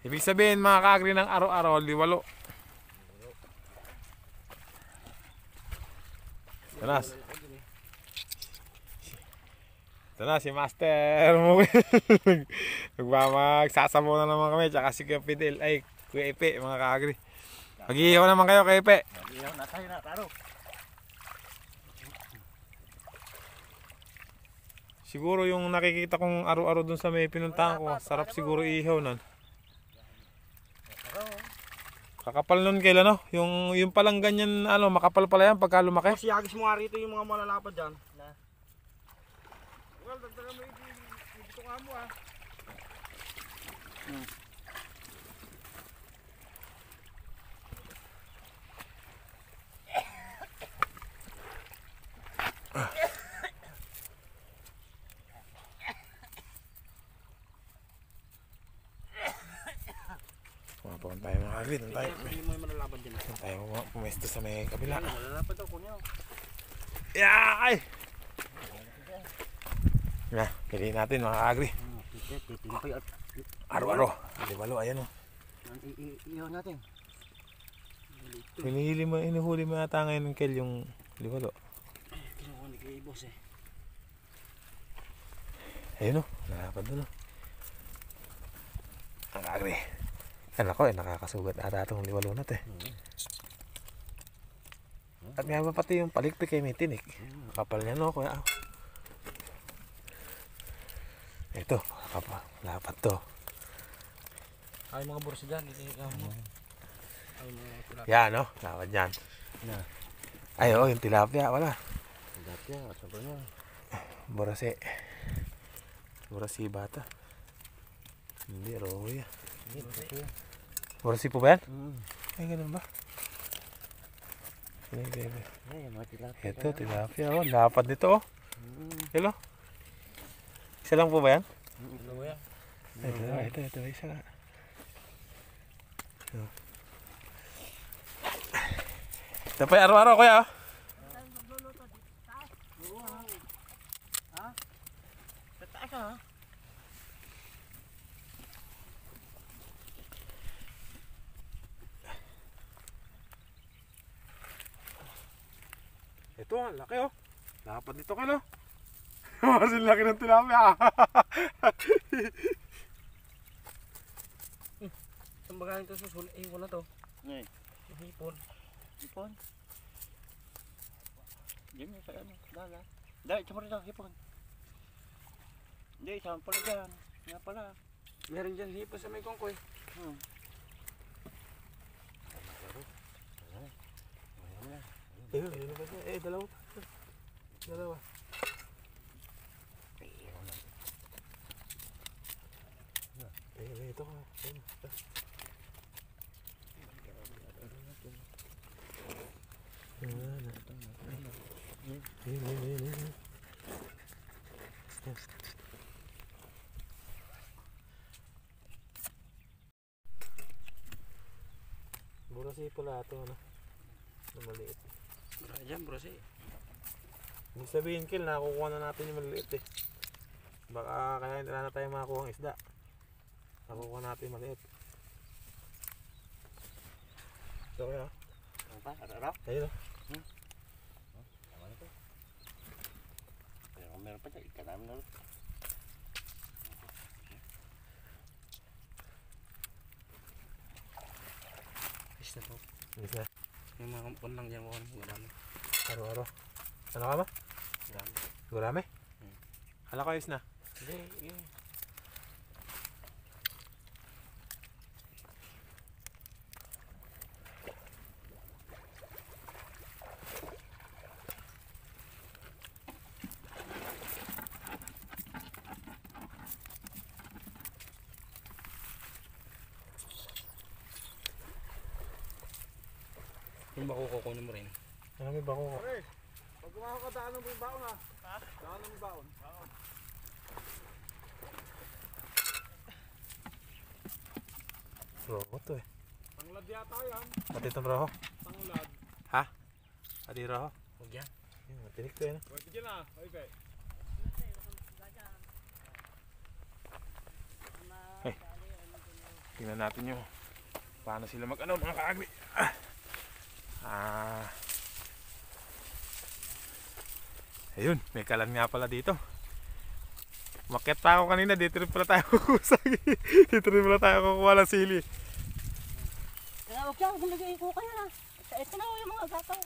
Ibig sabihin mga kaagri ng araw-araw, liwalo. Ito na si Master mo. Magsasabaw na naman kami. Tsaka si Kuya Fidel. Ay, Kuya Epe mga kaagri. Mag-iihaw naman kayo Kuya Epe. Mag-ihaw na tayo na, taro. Siguro yung nakikita kong araw-araw dun sa may pinuntahan ko. Sarap siguro iihaw nun. Kakapal nun kailan no? Yung palang ganyan ano, makapal pala yan pagka lumaki. Kasi agis mo nga rito yung mga malalapad dyan. Well, dagdagan mo ito nga mo ah. Pumunta tayo mga kagri. Hindi mo yung malalaban dyan. Tayo pumesto sa may kabila. Malalapad daw ko niyo. Yay! Na, piliin natin mga kagri. Araw-araw. Liwalo, ayan o. Ihaw natin. Inuhuli mo yata ngayon ng Kel yung liwalo. Kinuha ni kay boss eh. Ayun o, nakapad doon o. Ang kagri. Ano ko nakakasugat ata itong liwalo natin. At nga ba pati yung palikpik ay may tinik. Kapal niya no kuya. Ito, lapat to. Ay mga bursa dyan. Ay mga tilapia. Yan no, lapat dyan. Ay o, yung tilapia wala. Tilapia, sabi niya. Burasi. Burasi bata. Hindi, roya. Hindi, burasi. Burasi po ba yan? Ay ganun ba? Ay, mga tilapia. Ito, tilapia o, lapat nito o. Hello? Isa lang po ba yan? Ito, isa nga. Ito pa araw-araw kuya. Ha? Sa taas ha? Ito, ang laki oh. Lapat nito kilo. Mas laki ng tilapia. Saan ba galing ito susul? Hipon na to. Ngayon. Hipon. Hipon? Diyan yung sa ano, daga. Dahil, isa mo rin ang hipon. Hindi, isa pala dyan. Nga pala. Meron dyan hipon sa may kongkoy. Dalawa. Dalawa. Ito ka. Burasi pala ito ano. Maliit. Diyan burasi. Hindi sabihin Kil, nakukuha na natin yung maliit eh. Baka kaya hindi na tayo makakuha ng isda. Nakukuha natin yung maliit. So kaya. Ano pa? Araw? Ayun o. Tama na ito. Pero kung meron pa dyan, ika namin na ulit. Is na to. Hindi na. Yung mga kampon lang dyan. Marami. Araw-araw. Ano ka ba? Marami. Gurami? Hala ko ayos na. Hindi. Yung bako kukunin mo rin. Marami ba ako? Pare, pag kumakakadaan mo yung baon ha? Ha? Daan mo yung baon. Baon. Roho to eh. Tanglad yata yan. Pati itong roho. Tanglad. Ha? Pati roho. Huwag yan. Yung matinik to yun. Pwede dyan ah. Okay. Ay. Tingnan natin yung paano sila mag ano mga kaagri. Ayun, may kalan nga pala dito. Umakyat pa ako kanina, dito rin pala tayo kukusag. Dito rin pala tayo kukuha ng sili. Kaya huwag siya, gumagay ko kaya na. Ito na yung mga gataw.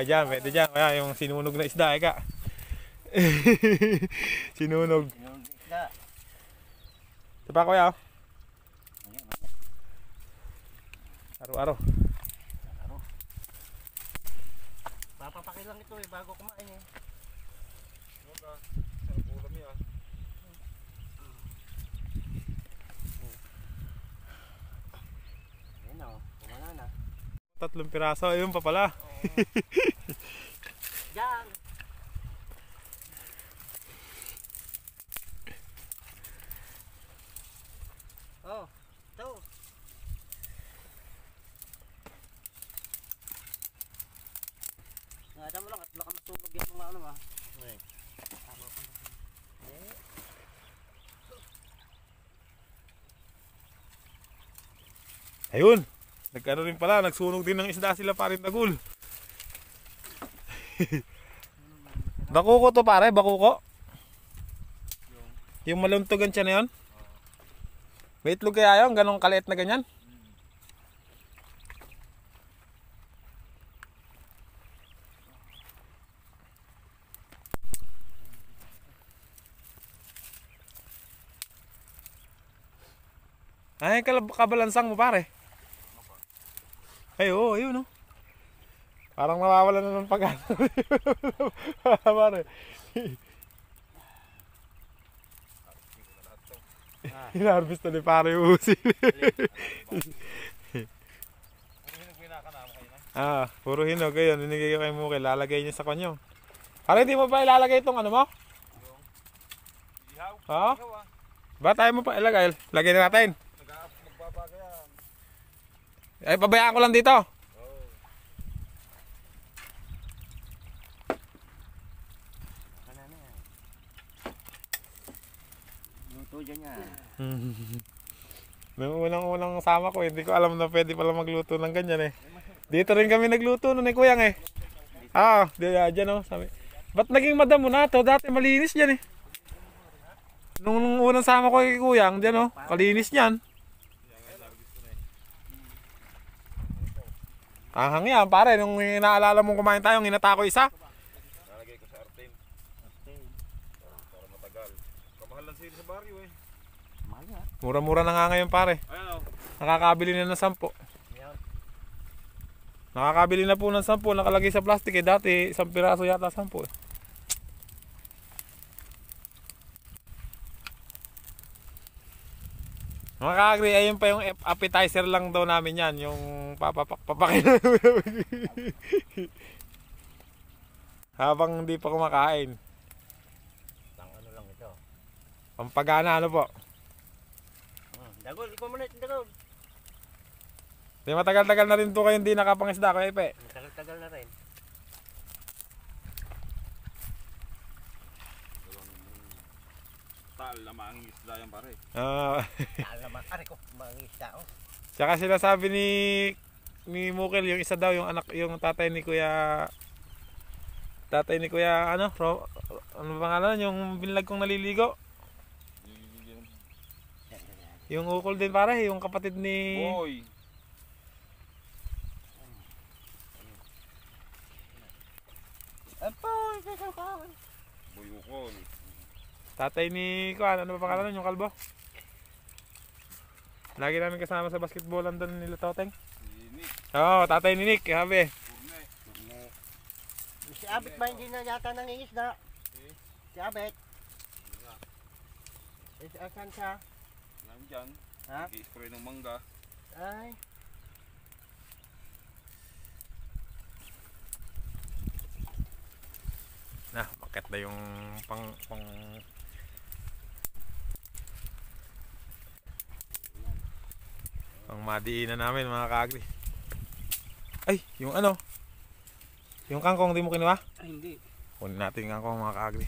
Dyan, pwede dyan. Kaya yung sinunog na isda, eka. Sinunog. Ito pa kuya, oh. Aro-aro. Papapaki lang ito bago kumain eh. Sarap ulam yan. Ayun na, kumana na. 3 piraso, ayun pa pala. Diyan. Oh, ito. Ngata mo lang at baka matulog yan mga ano ah. Ayun. Nagkano rin pala, nagsunog din ng isda sila parin tagul. Bakuko to pare, bakuko. Yung maluntogan siya na yun. May itlog kaya yun, ganong kaliit na ganyan. Ay, kabalansang mo pare. Ay, oo, ayun, no. Parang nawawala na ng pag-asa. Pare. Hinarvest na ni pare yung usi. Puro hinog. Ayun, ninigay ko kay Muki. Lalagay niya sa kanyo. Pare, hindi mo pa ilalagay itong ano mo? Ha? Ba tayo mo pa ilagay? Lagay na natin. Ay, pabayaan ko lang dito. Luto dyan yan. Nung unang sama ko, hindi ko alam na pwede pala magluto ng ganyan eh. Dito rin kami nagluto nun eh, kuyang eh. Dyan oh, sabi. Ba't naging madam mo na to? Dati malinis dyan eh. Nung unang sama ko kay kuyang, dyan oh, kalinis niyan. Ahang yan pare, nung inaalala mong kumain tayo, hinata ko isa. Nalagay ko sa Artin. Para matagal. Kamahal lang sila sa baryo eh. Mahal nga. Mura-mura na nga ngayon pare. Ayan o. Nakakabili na ng 10. Nakakabili na po ng 10, nakalagay sa plastic eh. Dati, 1 piraso yata 10 eh. Mga kaagri, ayun pa yung appetizer lang daw namin yan. Yung papakin. Habang hindi pa kumakain. Ano lang ito. Pampagana ano po. Dagol, ikaw muna ito dagol. Di matagal-tagal na rin po kayo hindi nakapangisda ko Epe. Tagal-tagal na rin. Tal na maanging isda yan pare. Tagal naman. Ari ko, mga isda oh. Tsaka sinasabi ni Mukel, yung isa daw, yung anak, yung tatay ni Kuya ano pangalan, yung binlag kong naliligo. Yung ukol din pare, yung kapatid ni Boy. Apoy, kakaw. Boy ukol. tatay ni Kuan, ano ba pangalan nun, yung kalbo? Lagi namin kasama sa basketballan doon nila Toteng. Nick. Oo, tatay ni Nick, sabi. Purne. Si Abit ba hindi na yata nangingisda? Si Abit. Asan siya? Nandyan. Ha? I-spray ng mangga. Ay. Nah, bakit na yung pang madiinan namin mga kaagri. Ay, yung ano? Yung kangkong di mo kinuha? Ay, hindi. Kunin natin yung kangkong mga kaagri.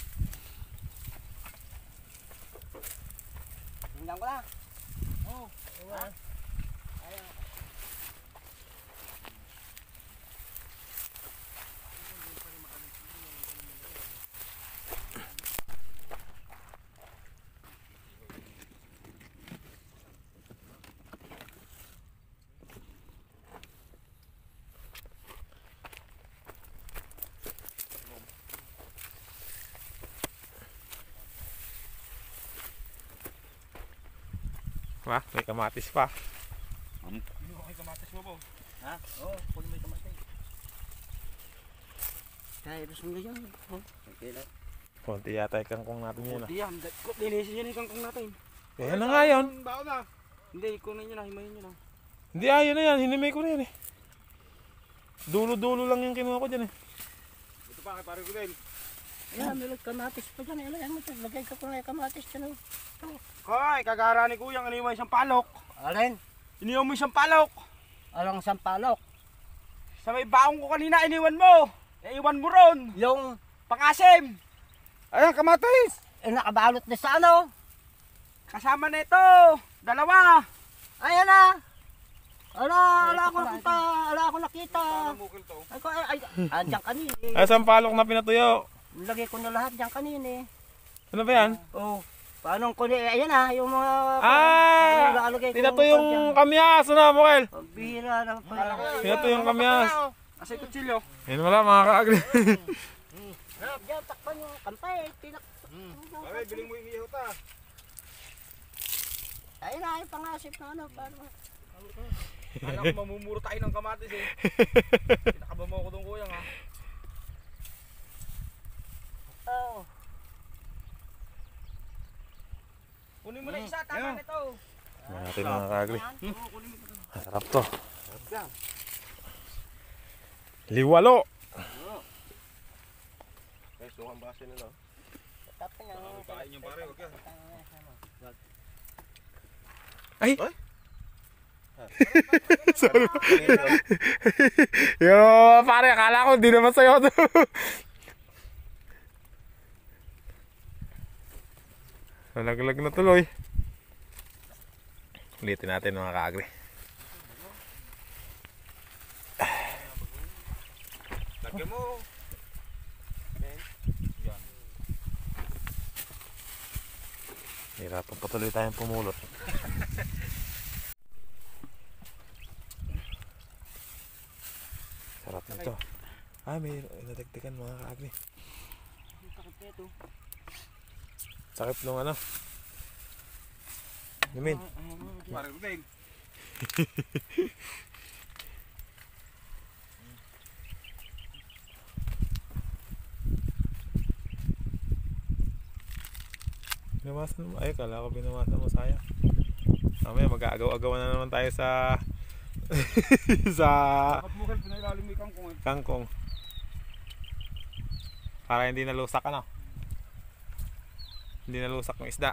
Tingnan ko na. Oo. Ha? Ayun. Ma, may kamatis pa. Hindi ko kayo kamatis mo po. Ha? Oo, kunin mo yung kamatay. Kaya gusto mo yan. Oh. Okay lang. Konti yata yung kangkong natin yun. Hindi yan. Linisin yan yung kangkong natin. Yan na nga yun. Baon na. Hindi, kunin nyo na. Himayin nyo na. Hindi, ayun na yan. Hinimay ko na yan eh. Dulo-dulo lang yung kinuha ko dyan eh. Ito pa kay pare ko din. Ayan, may kamatis pa dyan. Ayan mo dyan. Lagay ka ko na yung kamatis dyan. Oh. Hoy, kagara ni Kuya. Iniwan mo isang palok. Alin? Iniwan mo isang palok. Alang sampalok. Sa may baong ko kanina, iniwan mo. Iwan mo ron. Yung Pangasim. Ayan, kamatis. nakabalot na sa ano. Kasama na ito. Dalawa. Ayan na. Ala ako nakita. Ala ako nakita. Mukil to. Diyan kanini. Ay, sampalok na pinatuyo. Lagay ko na lahat diyan kanini. Ano ba yan? Oh. Paano ko ayan na yung mga lalagay ko. Tinatuyong kamyas. Ano, Mukil? Bihira na pala. Tinatuyong kamyas. Kasi kutsilyo. Yan wala mga kaagri. Diyan takpan yung kampay. Pare, biling mo yung iyaw ta. Ayun na yung pangasip na ano. Paano? Alam ko mamumuro tayo ng kamatis eh. Pinakaba mo ko doon Kuya ha. Oo. Kunin mo na isa, tama na ito. Yan natin mga kaagri. Oo, kunin mo ito. Sarap to. Liwalo. Guys, so ang base nila. Tapos nga. Kain yung pare, wag yan. Ay! Sorry. Yo, pare, akala ko hindi naman sa'yo to. Nalaglag na tuloy. Ulitin natin mga kaagri. Lagyan mo. Yan. Hirapan pa tuloy tayong pumulot. Sarap nito. Ah, may nadagdagan mga kaagri. Sakit nung ano. Yamin. Pare ko din. Binawasan mo. Ay, kala ko binawasan mo, sayang. Mamaya mag-aagaw-agawan na naman tayo sa sa Dapat mukil, pinailalim mo yung kangkong eh. kangkong. Para hindi nalusak ano. Hindi nalusak ng isda.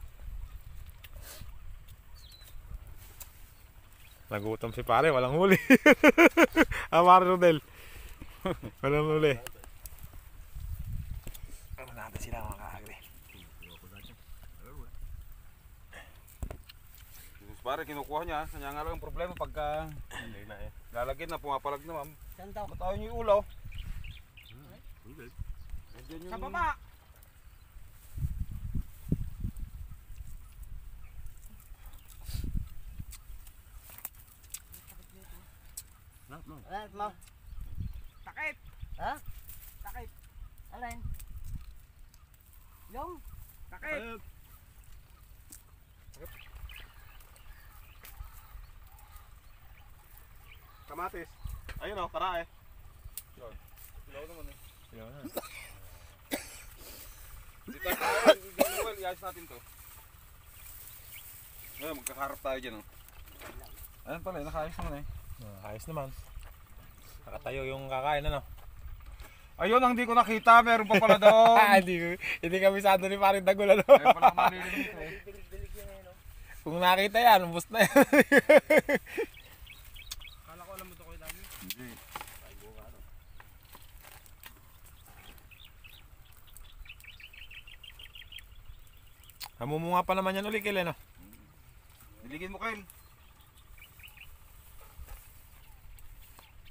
Nagutom si pare, walang huli. Pare Rodel. Walang huli. Ano natin sila mga kaagri. Pare, kinukuha niya. Kanya nga lang ang problema pagka hindi na eh. Lalagyan na, pumapalag na ma'am. Saan daw? Matawa niyo yung ulaw. Sa baba. Alin mo? Takip. Ha? Takip. Alin? Yung? Takip. Kamatis. Ayun o, para eh. Yun. Ilaw naman eh. Dito tayo, i-ayos natin to. Ngayon, magkakarap tayo dyan o. Ayun pala, nakaayos naman eh. Ayos naman. Nakatayo yung kakain ano. Ayun, ang hindi ko nakita, meron pa pala doon. hindi kami sado ni Paring Dagul ano. Ayun pala maliliit eh. Kung nakita yan, ubos na yan. Kala ko alam mo ito ko dami. Hindi. Namumunga pa naman yan uli kailan no? Tubigin mo, Kyle.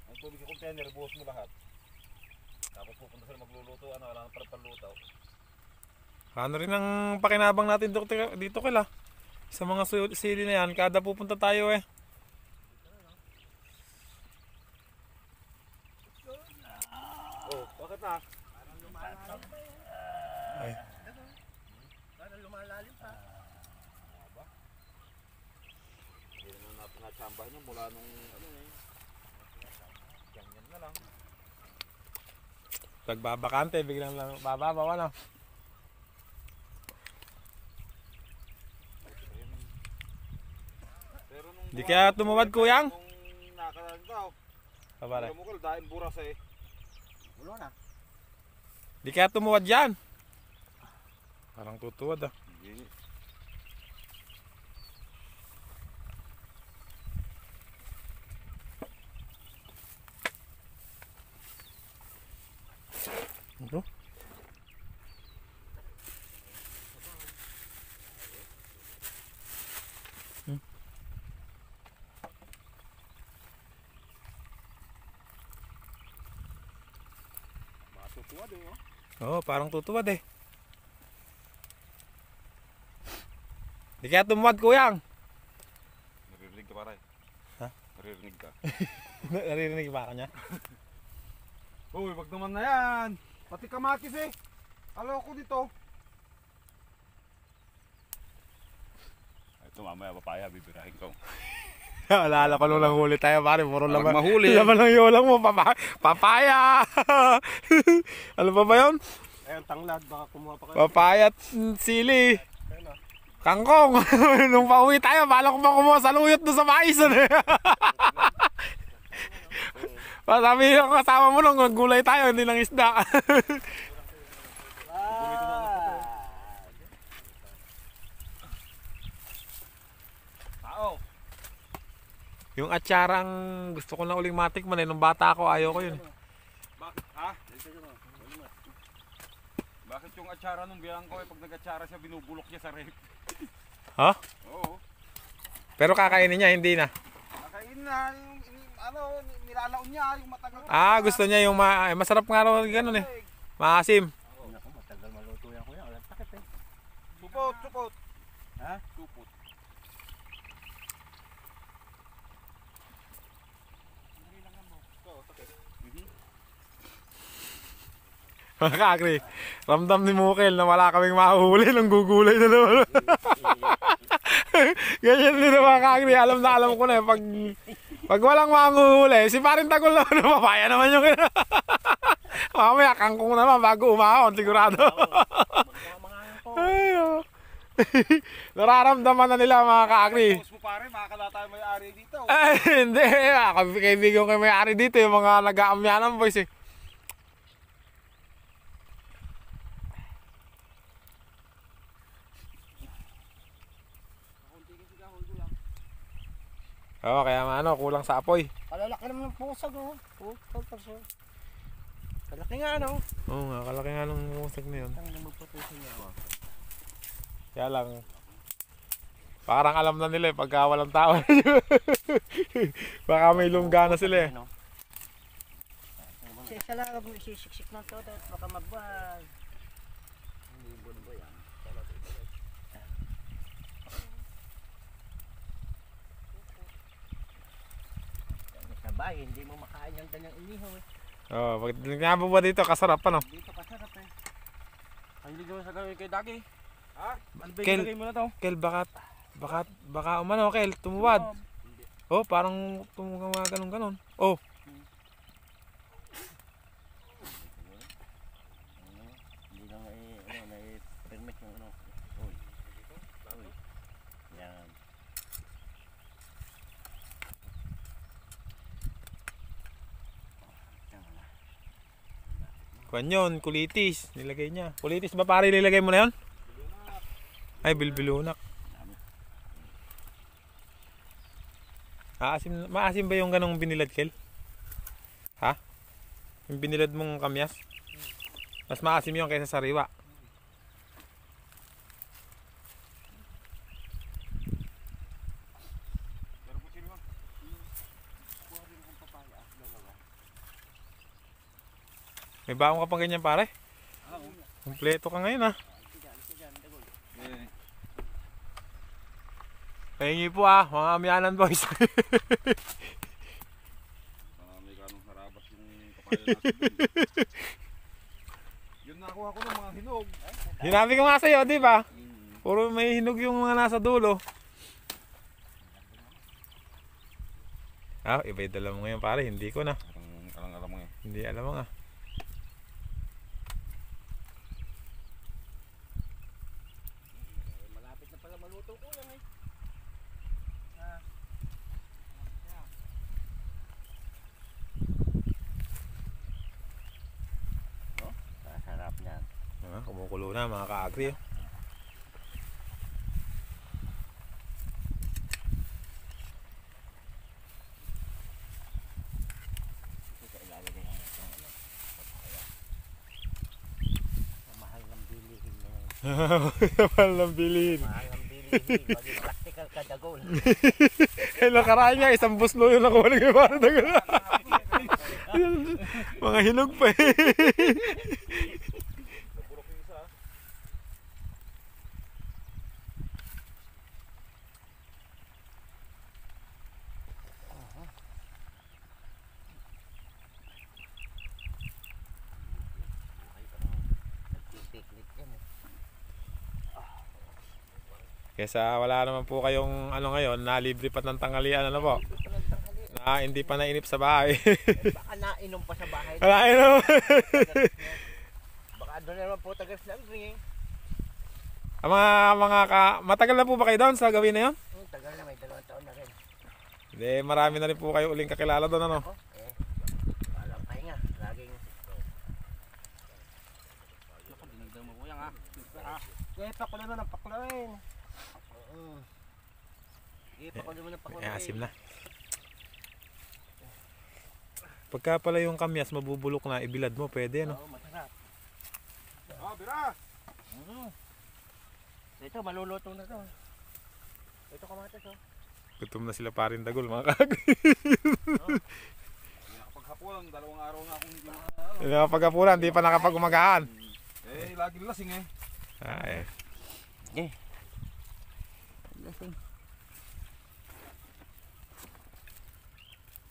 Ang tubig sa container, buhos mo lahat. Tapos pupunta sila magluluto, wala nang pala panlutaw. Ano rin ang pakinabang natin dito kila. Sa mga sili na yan, kada pupunta tayo eh. Oh, bakit na? Ay. Parang lumalalim pa. Hindi naman natin natsambahan niya mula nung ano eh. Ganyan na lang. Pagbabakante, biglang lang bababaw ano. Pero nung Di kaya tumuwad, kuyang? Nung nakaraan daw. Pabare. Mukul dahil buras eh. Ulo na. Di kaya tumuwad yan. Parang tutuwad ah. Hindi. Ito? Matutuwa din oh. Oo, parang tutuwad eh. Di kaya tumuwad, kuyang. Naririnig ka pare. Ha? Naririnig ka. Naririnig ba ka niya? Uy, wag naman na yan. Pati kamatis eh. Alo ko dito. Ito mamaya papaya, bibirahin ko. Alala ko nung nanghuli tayo, pare. Puro Wag laman. mahuli. Laman ng yolang mo, papaya. Ano pa ba yun? Ayun, tanglad. Baka kumuha pa kayo. Papaya at sili. Kangkong. Nung pauwi tayo, bala ko pa kumuha sa luyot doon sa mais. Sabi yung kasama mo nung gulay tayo, hindi lang isda. Tao. Yung atsarang gusto ko na uling matikman eh. Nung bata ako, ayaw ko yun. Bakit? Ha? Bakit yung atsara nung bilang ko eh, pag nag-atsara siya, binubulok niya sa rep? Ha? Oo. Pero kakainin niya, hindi na. Nakain na, yung nilalaon niya, yung matagal. Gusto niya yung masarap nga raw ganun eh. Maasim. Naku, matagal maluto yan kuya. Walang takip eh. Supot, supot. Ha? Supot. Mga kakri, ramdam ni Mukil na wala kaming mahuhuli nung gugulay na naman. Ganyan din na mga kakri, alam na alam ko na eh. Pag walang mahuhuli, si parin Tagol naman na papaya naman yung mamaya kangkong naman bago umahon, sigurado. Ay, oh. Nararamdaman na nila mga kakri. Tapos mo pare, makakala tayo may-ari dito. Ay, hindi. Kaibigan ko may-ari dito, yung mga nag-aamyanan boys eh. Oo, kaya ano, kulang sa apoy. Kalalaki naman ng pusag oh. Kalaki nga ano. Oo nga, kalaki nga nung musag na yun. Ang magputusin niya. Kaya lang, parang alam na nila eh, pagka walang tao. Baka may lungga na sila eh. Isa lang, sisiksik na to. Baka mabuhay. Sabay, hindi mo makain yung danyang inihaw eh. Oo, pag nangyabu ba dito, kasarap ano? Dito kasarap eh. Ang hindi mo sa gawin kay Dagi. Ha? Ano ba Kel. ilagay mo na to? Kel, baka umano, Kel, tumuwad. Oh, parang tumuwag ganun. Oh, Hindi na permit yung ano. Uy. Yan. kuwan yun, kulitis, nilagay niya. Kulitis ba pare nilagay mo na yun? Ay, bilbilunak. Maasim ba yung ganong binilad, Kel? Ha? Yung binilad mong kamyas? Mas maasim yun kaysa sariwa. May baong ka pang ganyan pare? Oo. Kompleto ka ngayon ah. Eh, Pahingi po ah, mga amyanan boys. may ganong harabas yung kapayan natin dun. Yun nakuha ko ng mga hinog. Sinabi ko nga sa'yo, di ba? Puro may hinog yung mga nasa dulo. Ah, iba yung dala mo ngayon pare, hindi ko na. Alang-alam mo eh. Hindi alam mo nga. Malapit na pala maluto ko yan eh. Sarap niyan. Ah, kumukulo na mga ka-agri. Oh. Mahal ng bilihin na yan. Mahal ng bilhin. Mahal ng bilihin. Maging practical ka dagol. Kaya nakaraan niya, isang buslo yung nakuha ng iba. Mga hinog pa eh. Naburok yung isa. Nagpipiknik yan eh. Kesa wala naman po kayong ano ngayon, nalibre pa ng tanghalian ano po. Na hindi pa nainip sa bahay. Baka nainom pa sa bahay. Wala naman. Baka doon naman po tagas ng ring. Ang matagal na po ba kayo doon sa gawin na yun? Tagal na, may 2 taon na rin. Hindi, marami na rin po kayo uling kakilala doon ano. Ako, walang pahinga. Laging... Dinagdag mo kuya nga. Pakulo mo ng pakuloin. Pakulo mo ng pakuloin. Eh, asim na. Pagka pala yung kamyas mabubulok na, ibilad mo, pwede ano. Oo, masarap. Ah, bira! Ito, maluluto na to. Ito kamatis oh. Gutom na sila parin dagol mga kagri. Nakapaghapuan, 2 araw na akong hindi Hindi nakapag-apulan, hindi pa nakapag-umagaan. Eh, lagi lasing eh. Ah, eh. Lasing.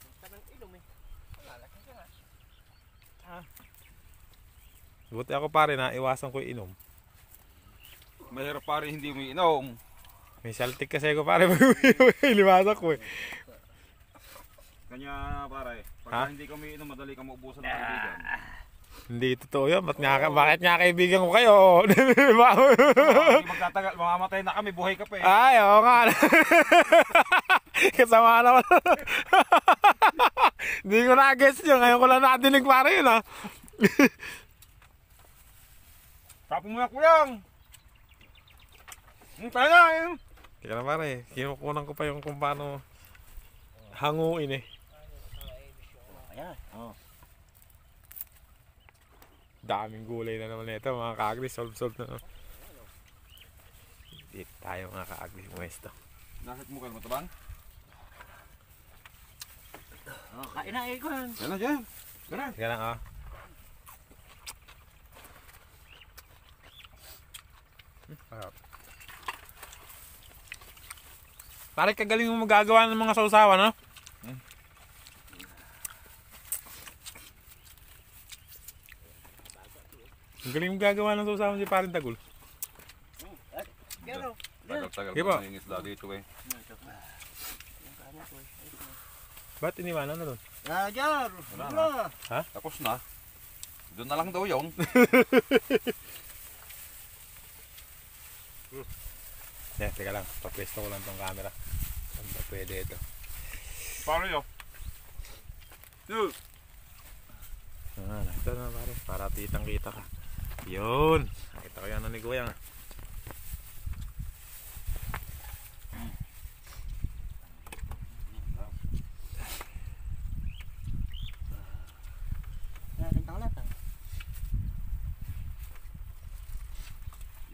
Basta ng ilong eh. Wala, lasing ka nga. Buti ako pare na iwasan ko inom. Mahirap pa rin hindi mo inom. May saltik kasi ako pare, iliwasan ko eh. Kanya pare, pagka Ha? hindi ka umiinom, madali ka maubusan ng kaibigan. Hindi totoo yan, bakit nga kaibigan ko kayo? Hindi magtatagal, mamamatay na kami, buhay ka pa eh. Ay, oo nga. Kasama naman. Hindi ko na-guess yun, ngayon ko lang nadinig pare yun ah. Tapon mo na kuyang! Tayo na eh! Kaya na pare, kinukunan ko pa yung kung paano hanguin eh. Ayan. Oh. Daming gulay na naman ito mga ka-agri, solve na. Dito tayo mga ka-agri, muesto. Nasat mo ka matabang? Oh, kain na ikon. Yan na dyan. Tara. Sige lang ah. Pare, kagaling mo magagawa ng mga sausawan, no? Ang galing mo gagawa ng sausawan si Parin Tagol. Pero, Tagal-tagal Sige ko po. na yung isla dito eh. Ba't iniwanan na doon? Jar! Wala Tapos na. Doon na lang daw yung. Yeah, teka lang, papwesto ko lang tong camera. Saan ba pwede ito? Paano yun? Yun! Ah, ito na pare, para titang kita ka. Yun! Nakita ko yan ni Kuya nga.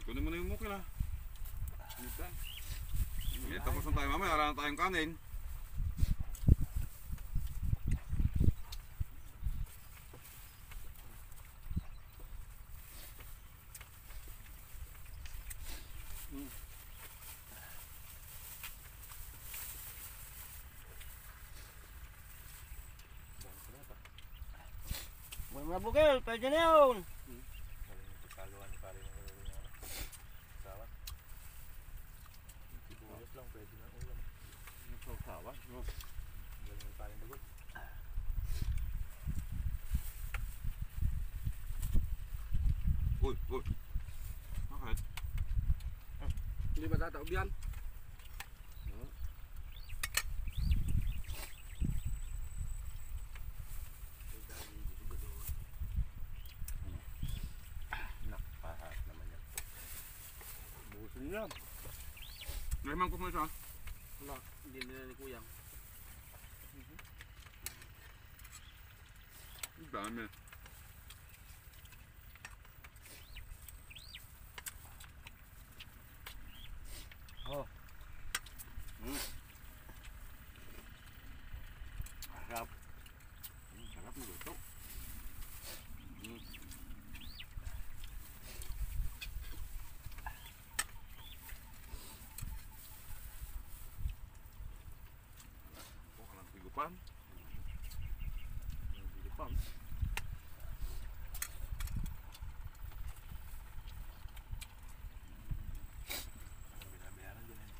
Ikunin mo na yung mukil ha. Okay, tapos na tayo mamaya. Wala na tayong kanin. Mga bugel, pwede na yun. Pagkaluan ni pare ng ulo ng ano. Sawan. Sibuyas lang, pwede na ulam. Yung sawa, no? Galing ni pare ng dugol. Uy, uy. Bakit? Hindi ba tataob yan? Nakpahat naman yan. Busin niya. Naimang ko mo isa. Wala, hindi nila ni Kuyang. Ang dami. Sarap. Sarap ng luto. Walang tigupan. Tigupan. Binabayaran din eh.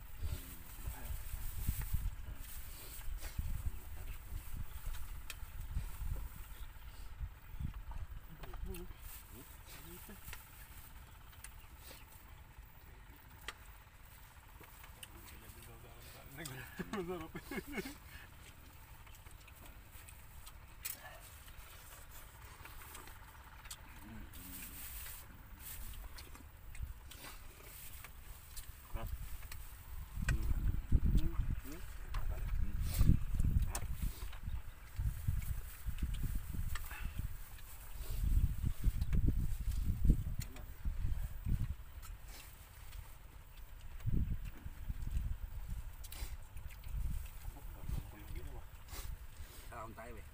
Taon tayo eh.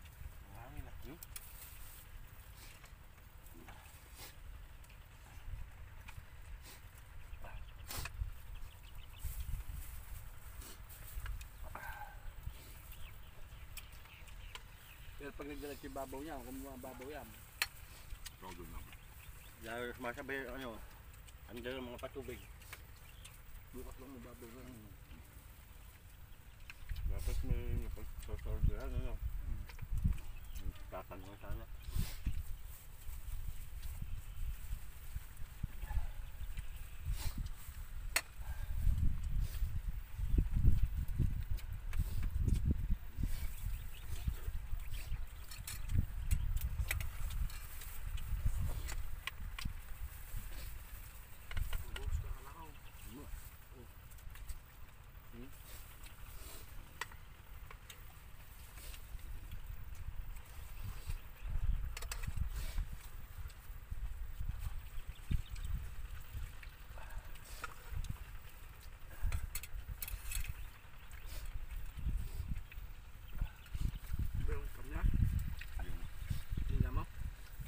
Hangin ah. Pero pag nagdalag si babaw niya, kung mga babaw yan. Ikaw doon naman. Lalo sumasabay ano, andun ang mga patubig. Bukas lang mo babaw na. Dapat may pagsosorderan ano. Tatanong sana. Bukas ka kalakaw. Ba yung kanya? Hindi mo?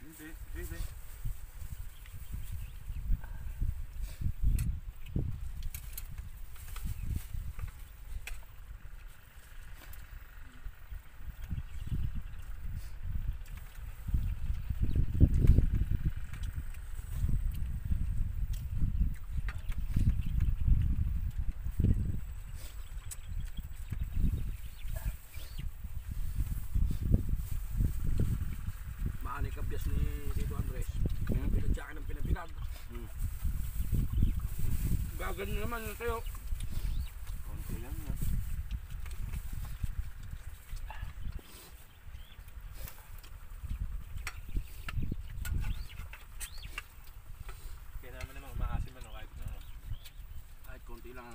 Hindi, hindi. Maani kabyas ni Tito Andres. Pinadyakan ng pinabinag. Gagan naman yun kayo. Konti lang na. Kaya naman naman umaasim ano kahit na ano. Kahit konti lang.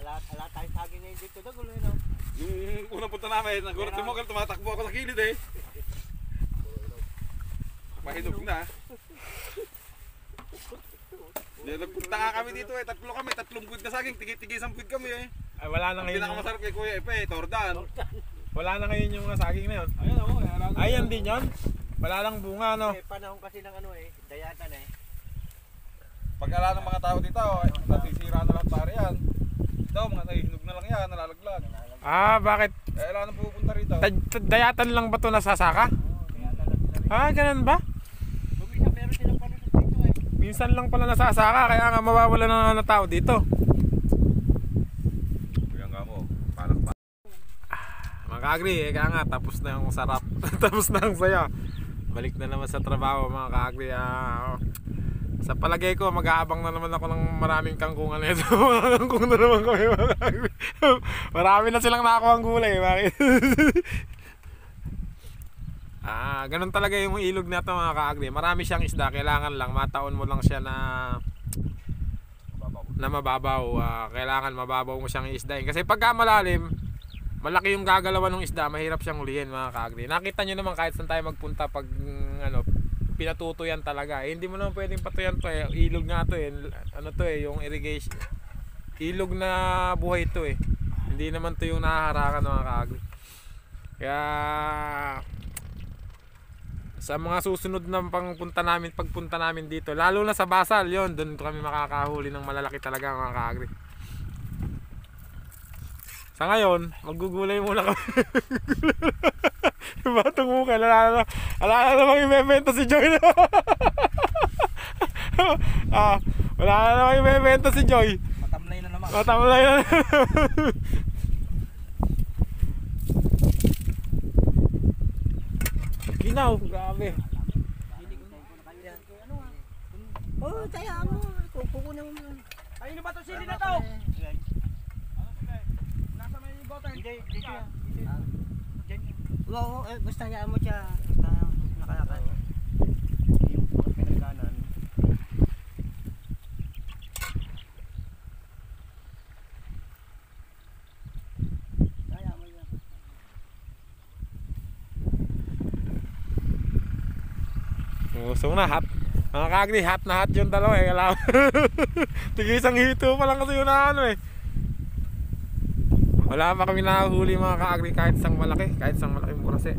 Ala tayo saging ngayon dito daw, gulo no. Yung unang punta namin, nagulat si Mokal, tumatakbo ako sa kilid eh. Mahinog na. Nagpunta nga kami dito eh, tatlo kami, 3 buwid na saging, tigi-tigi 10 buwid kami eh. Ay, wala na Ang ngayon. pinakamasarap kay Kuya Epe, Tordan. Wala na ngayon yung saging na yun. Ayun ako, Ayan din yun. Wala lang bunga, no? Eh, panahon kasi ng ano eh, dayatan eh. Pag ala ng mga tao dito, nasisira na lang pare yan. Ito, mga nahihinog na lang yan, nalalaglag. Ah, bakit? Eh, wala nang pupunta rito. Dayatan lang ba ito nasasaka? Dayatan lang sila. Ah, ganun ba? Bumisa, meron silang panusok dito eh. Minsan lang pala nasasaka, kaya nga mawawala na ng tao dito. Kuya nga mo, parang pa. Mga kaagri, kaya nga, tapos na yung sarap. Tapos na ang saya. Balik na naman sa trabaho, mga kaagri. Sa palagay ko, mag-aabang na naman ako ng maraming kangkungan nito. Mga kangkung na naman kami, mga kaagri. Marami na silang nakuha ang gulay. Bakit? Ganun talaga yung ilog na ito, mga kaagri. Marami siyang isda, kailangan lang mataon mo lang siya na mababaw. Kailangan mababaw mo siyang isdain. Kasi pagka malalim, malaki yung gagalawan ng isda, mahirap siyang ulihin, mga kaagri. Nakita nyo naman kahit saan tayo magpunta pag pinatutuyan talaga. Hindi mo naman pwedeng patuyan to eh. Ilog nga to eh. Ano to eh, yung irrigation. Ilog na buhay to eh. Hindi naman to yung nahaharangan, mga kaagri. Kaya sa mga susunod na pagpunta namin dito, lalo na sa Basal, yon, doon kami makakahuli ng malalaki talaga, mga kaagri. Sa ngayon, maggugulay muna kami. Batong mukha, alala na namang ibebenta si Joy. Wala na namang ibebenta si Joy. Matamlay na naman. Matamlay na. Ginaw, grabe. Oh, kaya mo. Kukunin mo. Ayun ba to sili na to? Nasa may bottle. Hindi, dito yan. Oo, basta hayaan mo siya. Nakalakan. Yung pinagkanan. Hayaan mo yan. Usong na, hot. Mga kaagri, hot na hot yung dalawa eh. Tigisang hito pa lang kasi yun na ano eh. Wala pa kami nakahuli, mga kaagri, kahit isang malaki, kahit isang malaking burase.